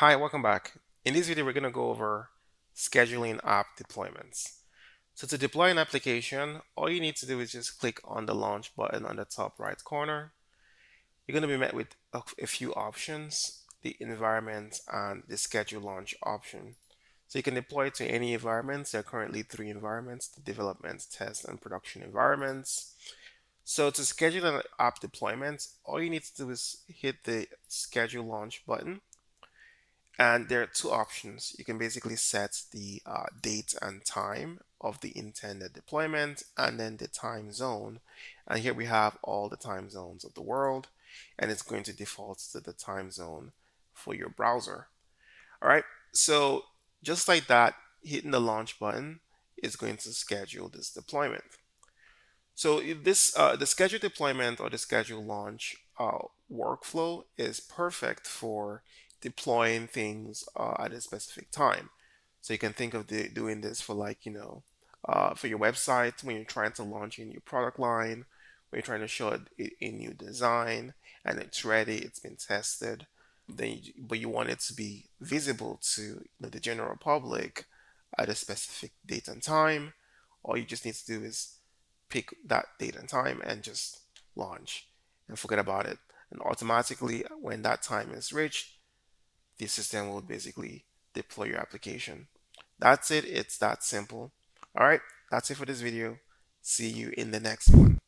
Hi, welcome back. In this video, we're going to go over scheduling app deployments. So to deploy an application, all you need to do is just click on the launch button on the top right corner. You're going to be met with a few options, the environment and the schedule launch option. So you can deploy it to any environments. There are currently three environments: the development, test, and production environments. So to schedule an app deployment, all you need to do is hit the schedule launch button. And there are two options. You can basically set the date and time of the intended deployment and then the time zone. And here we have all the time zones of the world, and it's going to default to the time zone for your browser. All right, so just like that, hitting the launch button is going to schedule this deployment. So the schedule deployment or the schedule launch workflow is perfect for deploying things at a specific time. So you can think of doing this for for your website when you're trying to launch a new product line, when you're trying to show a new design and it's ready, it's been tested, but you want it to be visible to the general public at a specific date and time. All you just need to do is pick that date and time and just launch and forget about it. And automatically, when that time is reached, the system will basically deploy your application. That's it. It's that simple. All right. That's it for this video. See you in the next one.